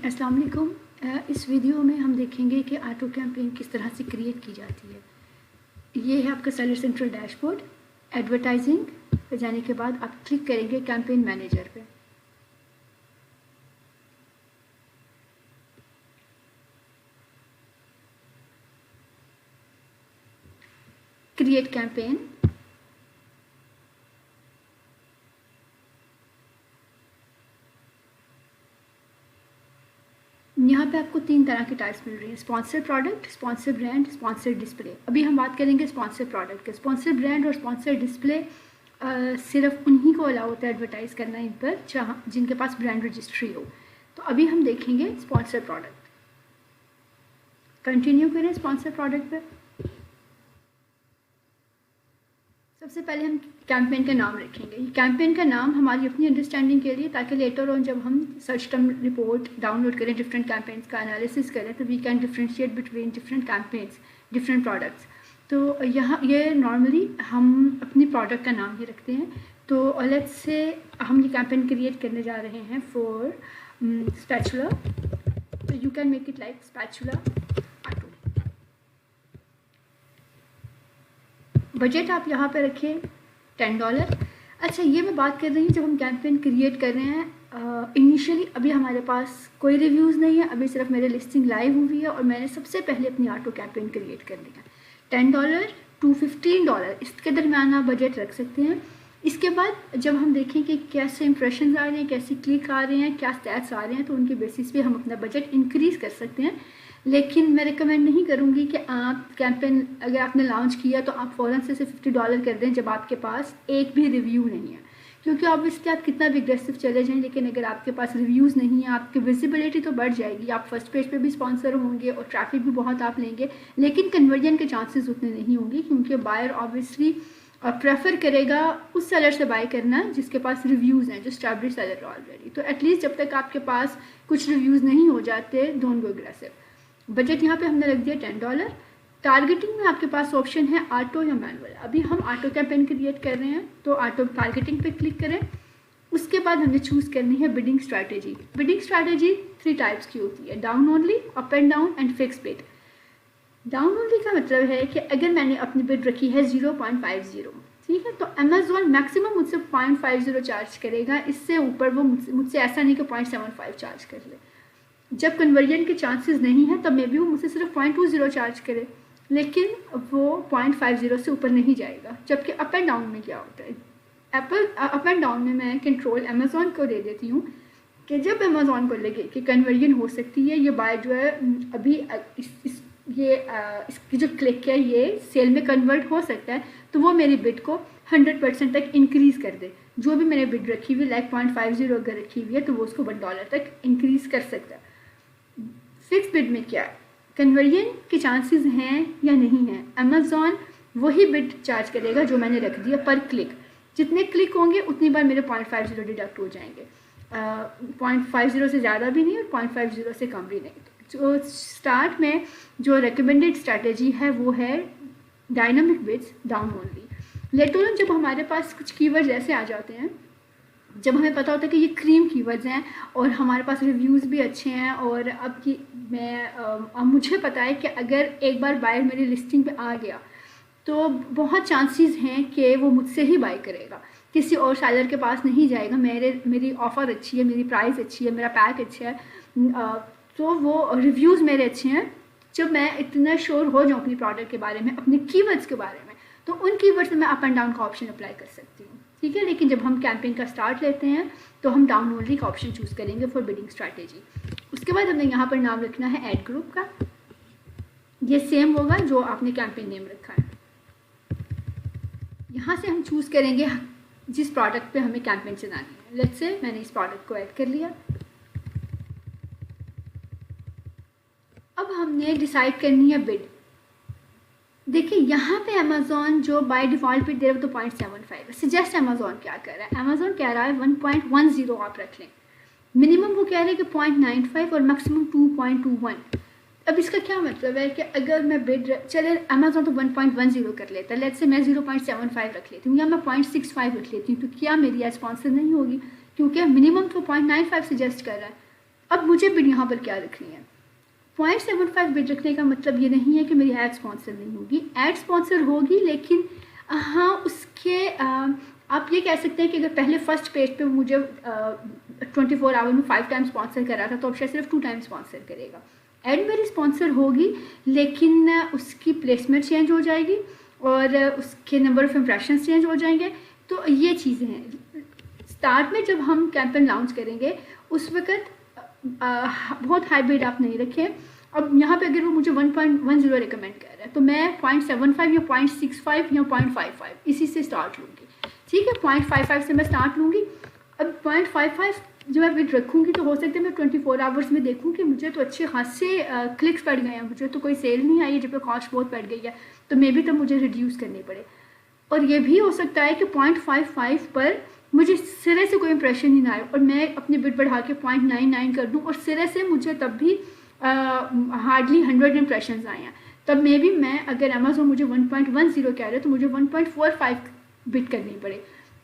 अस्सलाम वालेकुम। इस वीडियो में हम देखेंगे कि ऑटो कैंपेन किस तरह से क्रिएट की जाती है। ये है आपका सेलर सेंट्रल डैशबोर्ड। एडवर्टाइजिंग पे जाने के बाद आप क्लिक करेंगे कैंपेन मैनेजर पे। क्रिएट कैंपेन, यहाँ पे आपको 3 तरह की टाइप्स मिल रही हैं, sponsor product, sponsor brand, sponsor display. अभी हम बात करेंगे स्पॉन्सर प्रोडक्ट के। स्पॉन्सर ब्रांड और स्पॉन्सर डिस्प्ले सिर्फ उन्हीं को अलाउ होता है एडवर्टाइज़ करना इन पर जहाँ जिनके पास ब्रांड रजिस्ट्री हो। तो अभी हम देखेंगे स्पॉन्सर प्रोडक्ट। कंटिन्यू करें स्पॉन्सर प्रोडक्ट पर। सबसे पहले हम कैंपेन का नाम रखेंगे। ये कैंपेन का नाम हमारी अपनी अंडरस्टैंडिंग के लिए, ताकि लेटर ऑन जब हम सर्च टर्म रिपोर्ट डाउनलोड करें, डिफरेंट कैंपेन्स का एनालिसिस करें, तो we can differentiate between different campaigns, different products. तो यहाँ ये नॉर्मली हम अपनी प्रोडक्ट का नाम ही रखते हैं। तो लेट्स से हम ये कैंपेन क्रिएट करने जा रहे हैं फॉर स्पैचुला। तो you can make it like spatula auto. Budget आप यहाँ पे रखें $10। अच्छा, ये मैं बात कर रही हूँ जब हम कैंपेन क्रिएट कर रहे हैं इनिशियली। अभी हमारे पास कोई रिव्यूज़ नहीं है, अभी सिर्फ मेरे लिस्टिंग लाइव हुई है और मैंने सबसे पहले अपनी ऑटो कैंपेन क्रिएट कर लिया। $10 to $15 इसके दरमियान आप बजट रख सकते हैं। इसके बाद जब हम देखें कि कैसे इंप्रेशंस आ रहे हैं, कैसे क्लिक आ रहे हैं, क्या स्टैट्स आ रहे हैं, तो उनके बेसिस पे हम अपना बजट इंक्रीज़ कर सकते हैं। लेकिन मैं रिकमेंड नहीं करूँगी कि आप कैंपेन अगर आपने लॉन्च किया तो आप फ़ौरन से $50 कर दें जब आपके पास एक भी रिव्यू नहीं है, क्योंकि ऑब्वियसली आप कितना भी एग्रेसिव चले जाएं, लेकिन अगर आपके पास रिव्यूज़ नहीं है, आपकी विजिबिलिटी तो बढ़ जाएगी, आप फर्स्ट पेज पे भी स्पॉन्सर होंगे और ट्रैफिक भी बहुत आप लेंगे, लेकिन कन्वर्जन के चांसेस उतने नहीं होंगे, क्योंकि बायर ऑब्वियसली प्रेफर करेगा उस सेलर से बाय करना जिसके पास रिव्यूज़ हैं, जो स्टैब्लिश सेलर ऑलरेडी। तो एटलीस्ट जब तक आपके पास कुछ रिव्यूज़ नहीं हो जाते, डोंट गो एग्रेसिव। बजट यहाँ पे हमने रख दिया $10। टारगेटिंग में आपके पास ऑप्शन है ऑटो या मैनुअल। अभी हम ऑटो कैंपेन क्रिएट कर रहे हैं, तो ऑटो टारगेटिंग पे क्लिक करें। उसके बाद हमें चूज़ करनी है bidding strategy. Bidding strategy 3 types की होती है, down only, up and down and fix bid. Down only का मतलब है कि अगर मैंने अपनी बिड रखी है 0.50, ठीक है, तो अमेज़ॉन मैक्सिमम मुझसे 0.50 चार्ज करेगा। इससे ऊपर वो मुझसे ऐसा नहीं कि 0.75 चार्ज कर ले। जब कन्वर्जन के चांसेस नहीं है तब मे भी वो मुझसे सिर्फ 0.20 चार्ज करे, लेकिन वो 0.50 से ऊपर नहीं जाएगा। जबकि अप एंड डाउन में क्या होता है, अप एंड डाउन में मैं कंट्रोल अमेज़ॉन को दे देती हूँ कि जब अमेज़ॉन को लगे कि कन्वर्जन हो सकती है, ये बाय जो है अभी इसकी जो क्लिक है ये सेल में कन्वर्ट हो सकता है, तो वो मेरी बिड को 100% तक इंक्रीज़ कर दे। जो भी मैंने बिड रखी हुई लाइक 0.50 अगर रखी हुई है तो वो उसको $1 तक इंक्रीज़ कर सकता है। फिक्स बिड में क्या है, कन्वर्जन के चांसेस हैं या नहीं हैं, अमेज़ॉन वही बिड चार्ज करेगा जो मैंने रख दिया पर क्लिक। जितने क्लिक होंगे उतनी बार मेरे 0.50 डिडक्ट हो जाएंगे। 0.50 से ज़्यादा भी नहीं और 0.50 से कम भी नहीं। तो स्टार्ट में जो रिकमेंडेड स्ट्रैटेजी है वो है dynamic bids, down only. Later on जब हमारे पास कुछ कीवर्ड्स ऐसे आ जाते हैं, जब हमें पता होता है कि ये क्रीम कीवर्ड्स हैं और हमारे पास रिव्यूज़ भी अच्छे हैं, और अब की मुझे पता है कि अगर एक बार बायर मेरी लिस्टिंग पे आ गया तो बहुत चांसेस हैं कि वो मुझसे ही बाय करेगा, किसी और सेलर के पास नहीं जाएगा। मेरी ऑफ़र अच्छी है, मेरी प्राइस अच्छी है, मेरा पैक अच्छा है, तो वो रिव्यूज़ मेरे अच्छे हैं। जब मैं इतना श्योर हो जाऊँ अपनी प्रोडक्ट के बारे में, अपने कीवर्ड्स के बारे में, तो उन कीवर्ड्स में मैं अप एंड डाउन का ऑप्शन अप्लाई कर सकती हूँ, ठीक है। लेकिन जब हम कैंपेन का स्टार्ट लेते हैं तो हम डाउन ओनली का ऑप्शन चूज़ करेंगे फॉर बिडिंग स्ट्रैटेजी। उसके बाद हमें यहाँ पर नाम रखना है ऐड ग्रुप का। ये सेम होगा जो आपने कैंपेन नेम रखा है। यहाँ से हम चूज़ करेंगे जिस प्रोडक्ट पे हमें कैंपेन चलानी है। लेट्स से मैंने इस प्रोडक्ट को ऐड कर लिया। अब हमने डिसाइड करनी है बिड। देखिए यहाँ पे अमेज़ॉन जो बाय डिफ़ॉल्ट बिड दे रहा है तो 0.75 है। सजेस्ट अमेज़ॉन क्या कर रहा है, अमेज़ॉन कह रहा है 1.10 आप रख लें। मिनिमम वो कह रहे हैं कि 0.95 और मैक्सिमम 2.21। अब इसका क्या मतलब है कि अगर मैं बिड चले अमेज़ॉन तो 1.10 कर लेता है, लेट्स से मैं 0.75 रख लेती हूँ या मैं 0.65 रख लेती हूँ, तो क्या मेरी एज स्पॉन्सर नहीं होगी, क्योंकि मिनिमम तो 0.95 सजेस्ट कर रहा है। अब मुझे बिड यहाँ पर क्या रखनी है, 0.75 बिड रखने का मतलब ये नहीं है कि मेरी एड स्पॉन्सर नहीं होगी, एड स्पॉन्सर होगी, लेकिन हाँ उसके आप ये कह सकते हैं कि अगर पहले फर्स्ट पेज पे मुझे 24 आवर में 5 टाइम स्पॉन्सर करा था तो अब शायद सिर्फ 2 टाइम स्पॉन्सर करेगा। एड मेरी स्पॉन्सर होगी लेकिन उसकी प्लेसमेंट चेंज हो जाएगी और उसके नंबर ऑफ इम्प्रेशंस चेंज हो जाएंगे। तो ये चीज़ें हैं। स्टार्ट में जब हम कैंपेन लॉन्च करेंगे उस वक्त बहुत हाई बिड आप नहीं रखें। अब यहाँ पे अगर वो मुझे 1.10 रिकमेंड कर रहा है तो मैं 0.75 या 0.65 या 0.55 इसी से स्टार्ट लूँगी, ठीक है। 0.55 से मैं स्टार्ट लूँगी। अब 0.55 जब मैं बिड रखूँगी तो हो सकता है मैं 24 आवर्स में देखूँ कि मुझे तो अच्छे खासे क्लिक्स पड़ गए हैं, मुझे तो कोई सेल नहीं आई है, जब कॉस्ट बहुत बढ़ गई है, तो मे भी तब मुझे रिड्यूस करनी पड़े। और ये भी हो सकता है कि 0.55 पर मुझे सिरे से कोई इंप्रेशन ही ना आए और मैं अपनी बिड बढ़ा के 0.99 कर दूँ और सिरे से मुझे तब भी हार्डली 100 इंप्रेशंस आए हैं, तब मे भी मैं अगर अमेज़ॉन मुझे 1.10 कह रहे हैं तो मुझे 1.45 बिड करनी पड़े।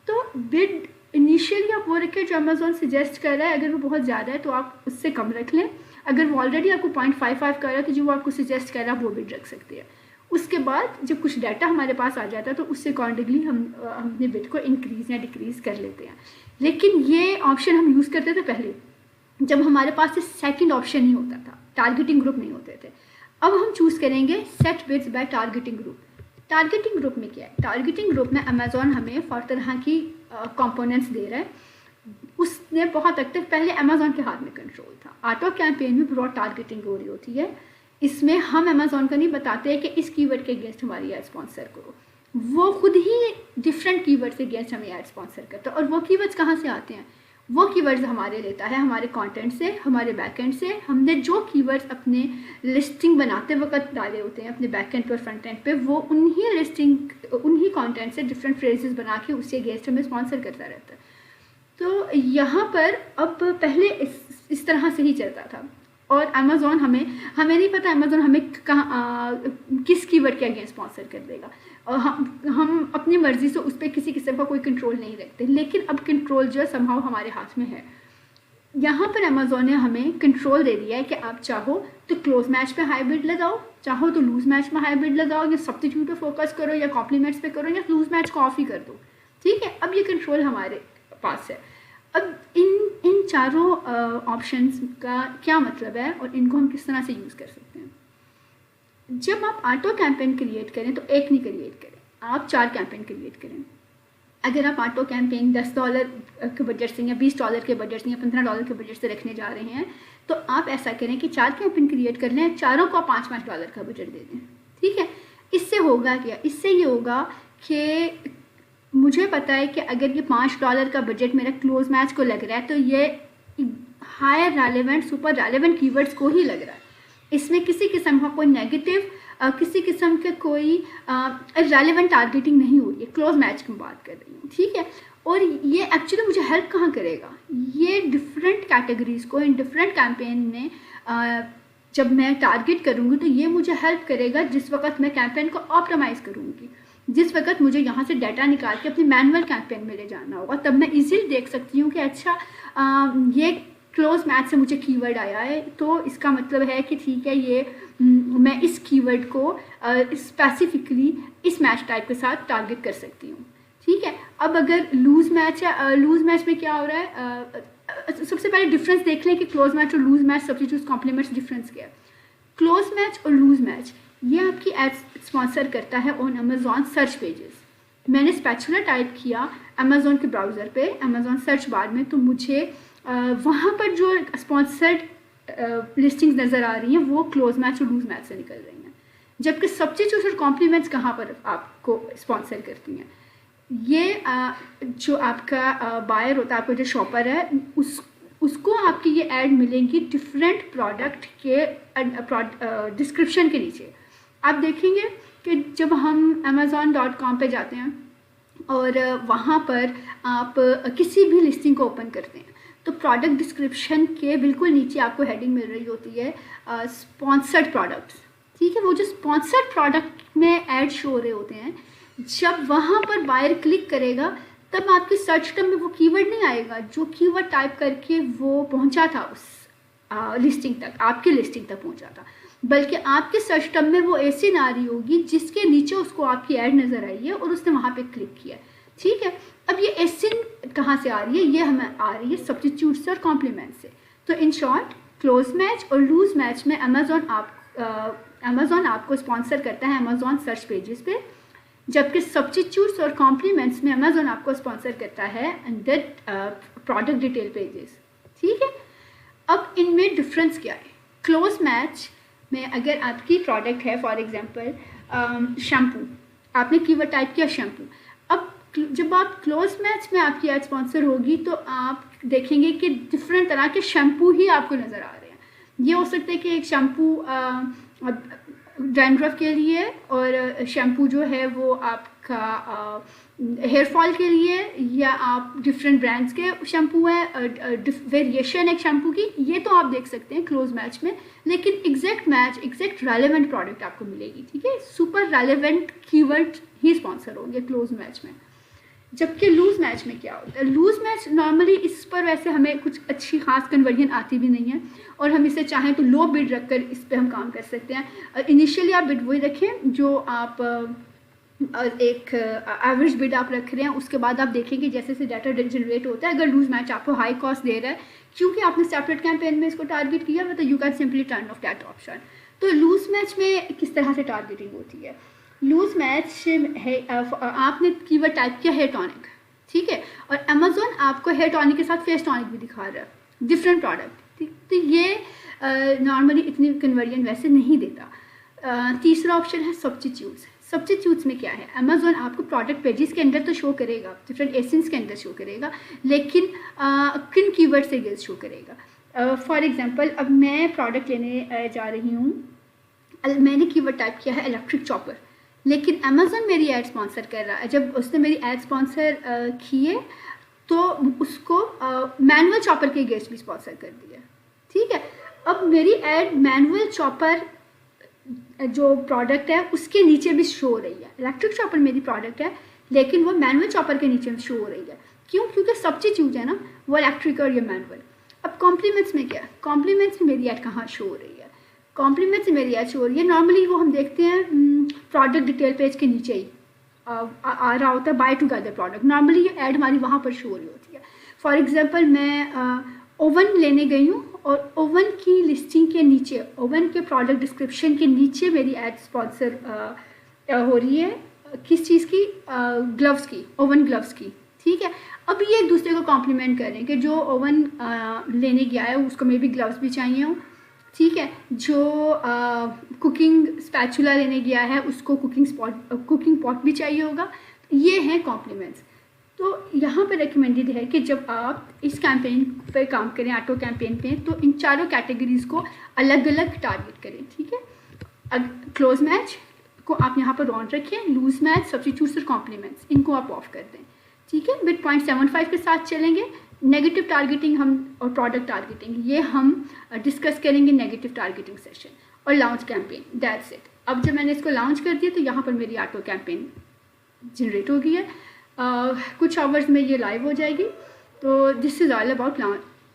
तो बिड इनिशियली आप वो रखें जो अमेज़ॉन सजेस्ट कर रहा है, अगर वो बहुत ज़्यादा है तो आप उससे कम रख लें, अगर वो ऑलरेडी आपको 0.55 कर रहा है तो जो वो आपको सजेस्ट कर रहा है वो बिड रख सकते हैं। उसके बाद जब कुछ डाटा हमारे पास आ जाता है तो उससे अकॉर्डिंगली हम अपने बिड को इंक्रीज़ या डिक्रीज़ कर लेते हैं। लेकिन ये ऑप्शन हम यूज़ करते थे पहले जब हमारे पास से सेकंड ऑप्शन नहीं होता था, टारगेटिंग ग्रुप नहीं होते थे। अब हम चूज़ करेंगे set bids by targeting group. Targeting group में क्या है, टारगेटिंग ग्रुप में अमेज़ॉन हमें फॉर तरह की कंपोनेंट्स दे रहा है। उसने बहुत हद तक पहले अमेज़ॉन के हाथ में कंट्रोल था। ऑटो कैंपेन में ब्रॉड टारगेटिंग हो रही होती है, इसमें हम अमेज़ॉन का नहीं बताते हैं कि इस कीवर्ड के अगेंस्ट हमारी ऐड स्पॉन्सर करो, वो खुद ही डिफरेंट कीवर्ड से अगेंस्ट हमें ऐड स्पॉन्सर करता है। और वो कीवर्ड्स कहाँ से आते हैं, वो कीवर्ड्स हमारे लेता है हमारे कंटेंट से, हमारे बैकएंड से। हमने जो कीवर्ड्स अपने लिस्टिंग बनाते वक्त डाले होते हैं अपने बैकएंड पर फ्रंट एंड पे, वो उन्हीं लिस्टिंग उन्हीं कंटेंट से डिफरेंट फ्रेजेस बना के उससे अगेंस्ट हमें स्पॉन्सर करता रहता है। तो यहाँ पर अब पहले इस तरह से ही चलता था और अमेज़ॉन हमें नहीं पता अमेज़ॉन हमें कहाँ किस कीवर्ड के अगेंस्ट स्पॉन्सर कर देगा और हम अपनी मर्ज़ी से उस पर किसी किस्म का कोई कंट्रोल नहीं रखते। लेकिन अब कंट्रोल जो है समहाउ हमारे हाथ में है। यहाँ पर अमेज़ॉन ने हमें कंट्रोल दे दिया है कि आप चाहो तो क्लोज मैच पे हाई बिड लगाओ, चाहो तो लूज मैच में हाई बिड लगाओ, या सब्स्टिट्यूट पे फोकस करो, या कॉम्प्लीमेंट्स पे करो, या लूज मैच को ऑफ ही कर दो, ठीक है। अब ये कंट्रोल हमारे पास है। अब इन चारों ऑप्शंस का क्या मतलब है और इनको हम किस तरह से यूज़ कर सकते हैं। जब आप ऑटो कैंपेन क्रिएट करें तो एक नहीं क्रिएट करें, आप 4 कैंपेन क्रिएट करें। अगर आप ऑटो कैंपेन $10 के बजट से या $20 के बजट से या $15 के बजट से रखने जा रहे हैं तो आप ऐसा करें कि 4 कैंपेन क्रिएट कर लें, चारों को $5-5 का बजट दे दें, ठीक है। इससे होगा क्या, इससे ये होगा कि मुझे पता है कि अगर ये $5 का बजट मेरा क्लोज मैच को लग रहा है तो ये higher relevant super relevant keywords को ही लग रहा है। इसमें किसी किस्म का कोई नेगेटिव किसी किस्म के कोई रेलेवेंट टारगेटिंग नहीं हो रही है, क्लोज मैच की बात कर रही हूँ, ठीक है। और ये एक्चुअली मुझे हेल्प कहाँ करेगा, ये डिफरेंट कैटेगरीज़ को इन डिफरेंट कैंपेन में जब मैं टारगेट करूँगी तो ये मुझे हेल्प करेगा जिस वक्त मैं कैंपेन को ऑप्टिमाइज़ करूँगी, जिस वक्त मुझे यहाँ से डाटा निकाल के अपनी मैनुअल कैंपेन में ले जाना होगा, तब मैं इजीली देख सकती हूँ कि अच्छा ये क्लोज मैच से मुझे कीवर्ड आया है तो इसका मतलब है कि ठीक है ये मैं इस कीवर्ड को स्पेसिफिकली इस मैच टाइप के साथ टारगेट कर सकती हूँ, ठीक है। अब अगर लूज मैच है, लूज मैच में क्या हो रहा है, सबसे पहले डिफरेंस देख लें कि क्लोज मैच और loose match substitute complements difference क्या है। क्लोज मैच और लूज मैच ये आपकी एड स्पॉन्सर करता है ऑन अमेज़ॉन सर्च पेजेस। मैंने स्पैचुला टाइप किया अमेज़ॉन के ब्राउज़र पे अमेज़ॉन सर्च बार में तो मुझे वहाँ पर जो स्पॉन्सर्ड लिस्टिंग्स नज़र आ रही हैं वो क्लोज मैच और लूज मैच से निकल रही हैं, जबकि सब्स्टिट्यूट और कॉम्प्लीमेंट्स कहाँ पर आपको स्पॉन्सर करती हैं। ये जो आपका बायर होता है, आपका जो शॉपर है, उसको आपकी ये ऐड मिलेंगी डिफरेंट प्रोडक्ट के डिस्क्रिप्शन के नीचे। आप देखेंगे कि जब हम amazon.com पे जाते हैं और वहाँ पर आप किसी भी लिस्टिंग को ओपन करते हैं तो प्रोडक्ट डिस्क्रिप्शन के बिल्कुल नीचे आपको हेडिंग मिल रही होती है स्पॉन्सर्ड प्रोडक्ट्स, ठीक है। वो जो स्पॉन्सर्ड प्रोडक्ट में ऐड शो हो रहे होते हैं, जब वहाँ पर बायर क्लिक करेगा तब आपके सर्च टर्म में वो कीवर्ड नहीं आएगा जो कीवर्ड टाइप करके वो पहुँचा था लिस्टिंग तक, आपकी लिस्टिंग तक पहुंचा था, बल्कि आपके सर्च टर्म में वो ऐसी ना आ रही होगी जिसके नीचे उसको आपकी ऐड नज़र आई है और उसने वहाँ पे क्लिक किया। ठीक है, अब ये एसिन कहाँ से आ रही है? ये हमें आ रही है सब्स्टिट्यूट से और कॉम्प्लीमेंट से। तो इन शॉर्ट क्लोज मैच और लूज मैच में अमेज़ॉन आपको स्पॉन्सर करता है अमेज़ॉन सर्च पेजेस पे, जबकि सब्स्टिट्यूट्स और कॉम्प्लीमेंट्स में अमेज़ॉन आपको स्पॉन्सर करता है अंडर प्रोडक्ट डिटेल पेजेस। ठीक है, अब इनमें डिफरेंस क्या है? क्लोज मैच में अगर आपकी प्रोडक्ट है फॉर एग्जांपल शैम्पू, आपने कीवर्ड टाइप किया शैम्पू, अब जब आप क्लोज मैच में आपकी एड स्पॉन्सर होगी तो आप देखेंगे कि डिफरेंट तरह के शैम्पू ही आपको नज़र आ रहे हैं। ये हो सकता है कि एक शैम्पू डैंड्रफ के लिए और शैम्पू जो है वो आपका हेयर फॉल के लिए, या आप डिफरेंट ब्रांड्स के शैम्पू हैं, वेरिएशन एक शैम्पू की, ये तो आप देख सकते हैं क्लोज मैच में, लेकिन exact match, exact relevant product आपको मिलेगी। ठीक है, सुपर रेलेवेंट कीवर्ड ही स्पॉन्सर होंगे क्लोज मैच में। जबकि लूज मैच में क्या होता है? लूज मैच नॉर्मली इस पर वैसे हमें कुछ अच्छी खास कन्वर्जन आती भी नहीं है और हम इसे चाहें तो लो बिड रखकर इस पर हम काम कर सकते हैं। इनिशियली आप बिड वही रखें जो आप एक एवरेज बिड आप रख रहे हैं, उसके बाद आप देखेंगे जैसे जैसे डाटा जनरेट होता है, अगर लूज मैच आपको हाई कॉस्ट दे रहा है क्योंकि आपने सेपरेट कैंपेन में इसको टारगेट किया, तो you can simply turn off that option. तो लूज मैच में किस तरह से टारगेटिंग होती है? लूज मैच है आपने कीवर्ड टाइप किया हेयर टॉनिक, ठीक है, और अमेज़ॉन आपको हेयर टॉनिक के साथ फेस टॉनिक भी दिखा रहा है, डिफरेंट प्रोडक्ट। ठीक, तो ये नॉर्मली इतनी कन्वर्जन वैसे नहीं देता। तीसरा ऑप्शन है सब्स्टिट्यूट्स। सब्स्टिट्यूट्स में क्या है? अमेज़ॉन आपको प्रोडक्ट पेजेस के अंदर तो शो करेगा, डिफरेंट एसेंस के अंदर शो करेगा, लेकिन किन कीवर्ड से गेस शो करेगा। फॉर एग्जांपल अब मैं प्रोडक्ट लेने जा रही हूँ, मैंने कीवर्ड टाइप किया है इलेक्ट्रिक चॉपर, लेकिन अमेज़ॉन मेरी ऐड स्पॉन्सर कर रहा है। जब उसने मेरी ऐड स्पॉन्सर किए तो उसको मैनुअल चॉपर के गेस्ट भी स्पॉन्सर कर दिया। ठीक है, अब मेरी ऐड मैनुअल चॉपर जो प्रोडक्ट है उसके नीचे भी शो हो रही है। इलेक्ट्रिक चॉपर मेरी प्रोडक्ट है लेकिन वो मैनुअल चॉपर के नीचे शो हो रही है। क्यों? क्योंकि सब्स्टिट्यूट है ना, वो इलेक्ट्रिक और ये मैनुअल। अब कॉम्प्लीमेंट्स में क्या? कॉम्प्लीमेंट्स में मेरी ऐड कहाँ शो हो रही है? कॉम्प्लीमेंट्स में मेरी ऐड शो हो रही है, नॉर्मली वो हम देखते हैं प्रोडक्ट डिटेल पेज के नीचे ही आ रहा होता है बाय टुगेदर प्रोडक्ट, नॉर्मली ये ऐड हमारी वहाँ पर शो हो रही होती है। फॉर एग्जांपल मैं ओवन लेने गई हूँ और ओवन की लिस्टिंग के नीचे, ओवन के प्रोडक्ट डिस्क्रिप्शन के नीचे मेरी ऐड स्पॉन्सर हो रही है किस चीज़ की? ग्लव्स की, ओवन ग्लव्स की। ठीक है, अब ये एक दूसरे को कॉम्प्लीमेंट कर रहे हैं कि जो ओवन लेने गया है उसको मे बी ग्लव्स भी चाहिए हो। ठीक है, जो कुकिंग स्पैचुला लेने गया है उसको कुकिंग पॉट भी चाहिए होगा। ये हैं कॉम्प्लीमेंट्स। तो यहाँ पर रिकमेंडेड है कि जब आप इस कैंपेन पर काम करें, ऑटो कैंपेन पे, तो इन चारों कैटेगरीज को अलग अलग टारगेट करें। ठीक है, क्लोज मैच को आप यहाँ पर ऑन रखें, लूज मैच, सब्स्टिट्यूट्स और कॉम्प्लीमेंट्स इनको आप ऑफ कर दें। ठीक है, बिट 0.75 के साथ चलेंगे। नेगेटिव टारगेटिंग हम और प्रोडक्ट टारगेटिंग ये हम डिस्कस करेंगे नेगेटिव टारगेटिंग सेशन। और लॉन्च कैंपेन, दैट्स इट। अब जब मैंने इसको लॉन्च कर दिया तो यहाँ पर मेरी ऑटो कैंपेन जनरेट हो गई है, कुछ आवर्स में ये लाइव हो जाएगी। तो this is all about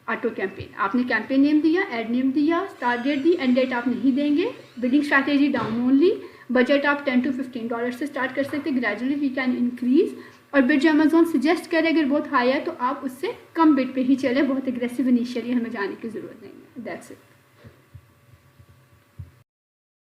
auto campaign. आपने कैंपेन नेम दिया, एड नेम दिया, स्टार्ट डेट दी, एंड डेट आप नहीं देंगे, bidding strategy down only, budget आप $10 to $15 से स्टार्ट कर सकते, ग्रेजुअली वी कैन इंक्रीज। और बिड जो अमेज़ॉन सजेस्ट करे अगर बहुत हाई है तो आप उससे कम बिड पे ही चले, बहुत एग्रेसिव इनिशियली हमें जाने की ज़रूरत नहीं है। That's it.